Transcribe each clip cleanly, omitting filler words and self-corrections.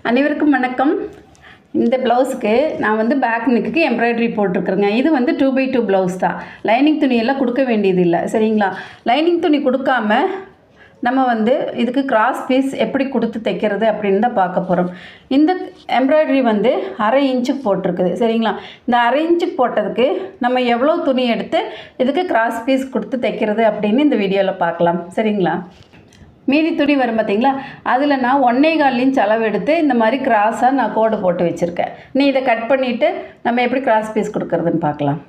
அனைவருக்கும் வணக்கம். இந்த ப்ளவுஸுக்கு நான் வந்து பேக் நெக்குக்கு எம்ப்ராய்டரி போட்டிருக்கிறேங்க. இது வந்து 2x2 ப்ளவுஸ் தான். லைனிங் துணியெல்லாம் கொடுக்க வேண்டியது இல்லை, சரிங்களா? லைனிங் துணி கொடுக்காம நம்ம வந்து இதுக்கு கிராஸ் பீஸ் எப்படி கொடுத்து தைக்கிறது அப்படின்னு தான் பார்க்க போகிறோம். இந்த எம்ப்ராய்டரி வந்து 1/2 இன்ச்சுக்கு போட்டிருக்குது, சரிங்களா? இந்த 1/2 இன்ச்சுக்கு போட்டதுக்கு நம்ம எவ்வளோ துணி எடுத்து இதுக்கு கிராஸ் பீஸ் கொடுத்து தைக்கிறது அப்படின்னு இந்த வீடியோவில் பார்க்கலாம், சரிங்களா? மீதி துணி வரும் பார்த்திங்களா, அதில் நான் 1.25 இன்ச் அளவு எடுத்து இந்த மாதிரி கிராஸாக நான் கோடு போட்டு வச்சுருக்கேன். நீ இதை கட் பண்ணிவிட்டு நம்ம எப்படி கிராஸ் பீஸ் கொடுக்குறதுன்னு பார்க்கலாம்.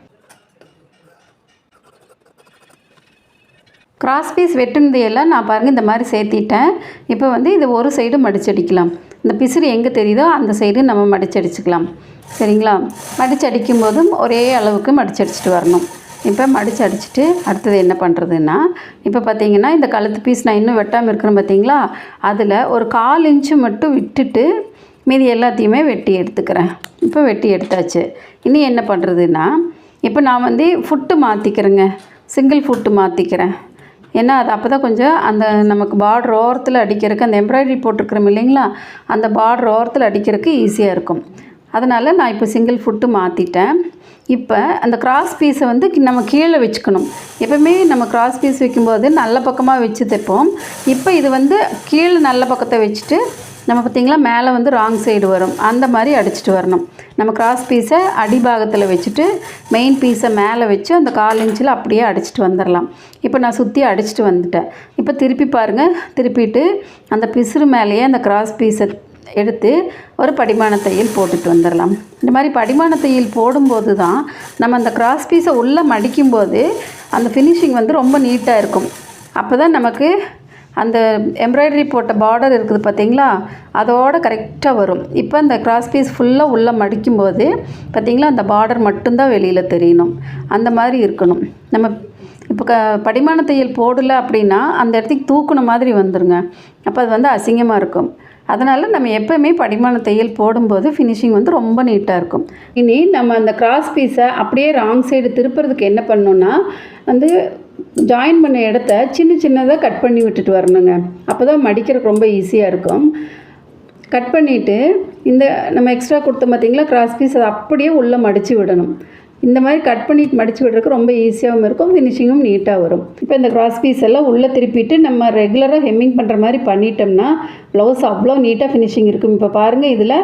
கிராஸ் பீஸ் வெட்டுனதையெல்லாம் நான் பாருங்கள் இந்த மாதிரி சேர்த்திட்டேன். இப்போ வந்து இதை ஒரு சைடு மடிச்சடிக்கலாம். இந்த பிசிறு எங்கே தெரியுதோ அந்த சைடு நம்ம மடிச்சடிச்சுக்கலாம், சரிங்களா? மடிச்சடிக்கும் போதும் ஒரே அளவுக்கு மடிச்சடிச்சிட்டு வரணும். இப்போ மடித்து அடிச்சுட்டு அடுத்தது என்ன பண்ணுறதுன்னா, இப்போ பார்த்திங்கன்னா இந்த கழுத்து பீஸ் நான் இன்னும் வெட்டாமல் இருக்கிறேன் பார்த்திங்களா, அதில் ஒரு 1/4 இன்ச்சு மட்டும் விட்டுட்டு மீதி எல்லாத்தையுமே வெட்டி எடுத்துக்கிறேன். இப்போ வெட்டி எடுத்தாச்சு. இனி என்ன பண்ணுறதுன்னா, இப்போ நான் வந்து ஃபுட்டு மாற்றிக்கிறேங்க, சிங்கிள் ஃபுட்டு மாற்றிக்கிறேன். ஏன்னா அது அப்போ தான் கொஞ்சம் அந்த நமக்கு பார்டர் ஓரத்தில் அடிக்கிறதுக்கு, அந்த எம்ப்ராய்டரி போட்டிருக்கிறோம் இல்லைங்களா, அந்த பார்டர் ஓரத்தில் அடிக்கிறதுக்கு ஈஸியாக இருக்கும். அதனால் நான் இப்போ சிங்கிள் ஃபுட்டு மாற்றிட்டேன். இப்போ அந்த கிராஸ் பீஸை வந்து நம்ம கீழே வச்சுக்கணும். எப்போவுமே நம்ம கிராஸ் பீஸ் வைக்கும்போது நல்ல பக்கமாக வச்சு தைப்போம். இப்போ இது வந்து கீழே நல்ல பக்கத்தை வச்சுட்டு நம்ம பார்த்திங்களா மேலே வந்து ராங் சைடு வரும், அந்த மாதிரி அடிச்சுட்டு வரணும். நம்ம கிராஸ் பீஸை அடிபாகத்தில் வச்சுட்டு மெயின் பீஸை மேலே வச்சு அந்த 1/4 இன்ச்சில் அப்படியே அடிச்சுட்டு வந்துடலாம். இப்போ நான் சுற்றி அடிச்சுட்டு வந்துட்டேன். இப்போ திருப்பி பாருங்கள், திருப்பிட்டு அந்த பிசுறு மேலேயே அந்த கிராஸ் பீஸை எடுத்து ஒரு படிமான தையல் போட்டுட்டு வந்துடலாம். இந்த மாதிரி படிமான தையல் போடும்போது தான் நம்ம அந்த கிராஸ் பீஸை உள்ளே மடிக்கும்போது அந்த ஃபினிஷிங் வந்து ரொம்ப நீட்டாக இருக்கும். அப்போ தான் நமக்கு அந்த எம்ப்ராய்டரி போட்ட பார்டர் இருக்குது பார்த்திங்களா, அதோடு கரெக்டாக வரும். இப்போ அந்த கிராஸ் பீஸ் ஃபுல்லாக உள்ளே மடிக்கும்போது பார்த்திங்களா அந்த பார்டர் மட்டும்தான் வெளியில் தெரியணும், அந்த மாதிரி இருக்கணும். நம்ம இப்போ படிமான தையல் போடலை அப்படின்னா அந்த இடத்துக்கு தூக்குன மாதிரி வந்துடுங்க, அப்போ அது வந்து அசிங்கமாக இருக்கும். அதனால் நம்ம எப்போவுமே படிமான தையல் போடும்போது ஃபினிஷிங் வந்து ரொம்ப நீட்டாக இருக்கும். இனி நம்ம அந்த கிராஸ் பீஸை அப்படியே ராங் சைடு திருப்புறதுக்கு என்ன பண்ணணுன்னா, வந்து ஜாயின் பண்ண இடத்த சின்னதாக கட் பண்ணி விட்டுட்டு வரணுங்க. அப்போ தான் மடிக்கிறதுக்கு ரொம்ப ஈஸியாக இருக்கும். கட் பண்ணிவிட்டு இந்த நம்ம எக்ஸ்ட்ரா கொடுத்த பார்த்திங்களா கிராஸ் பீஸ், அதை அப்படியே உள்ளே மடித்து விடணும். இந்த மாதிரி கட் பண்ணிட்டு மடித்து விடுறதுக்கு ரொம்ப ஈஸியாகவும் இருக்கும், ஃபினிஷிங்கும் நீட்டாக வரும். இப்போ இந்த கிராஸ் பீஸ் எல்லாம் உள்ளே திருப்பிட்டு நம்ம ரெகுலராக ஹெம்மிங் பண்ணுற மாதிரி பண்ணிட்டோம்னா ப்ளவுஸ் அவ்வளோ நீட்டாக ஃபினிஷிங் இருக்கும். இப்போ பாருங்கள், இதில்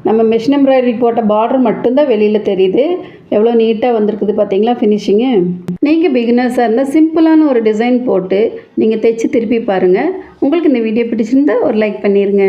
நம்ம மெஷின் எம்ப்ராய்டரி போட்ட பார்டர் மட்டும்தான் வெளியில் தெரியுது. எவ்வளோ நீட்டாக வந்திருக்குது பார்த்திங்களா ஃபினிஷிங்கு. நீங்கள் பிகினர்ஸாக இருந்தால் சிம்பிளான ஒரு டிசைன் போட்டு நீங்கள் தைச்சி திருப்பி பாருங்கள். உங்களுக்கு இந்த வீடியோ பிடிச்சிருந்தால் ஒரு லைக் பண்ணிடுங்க.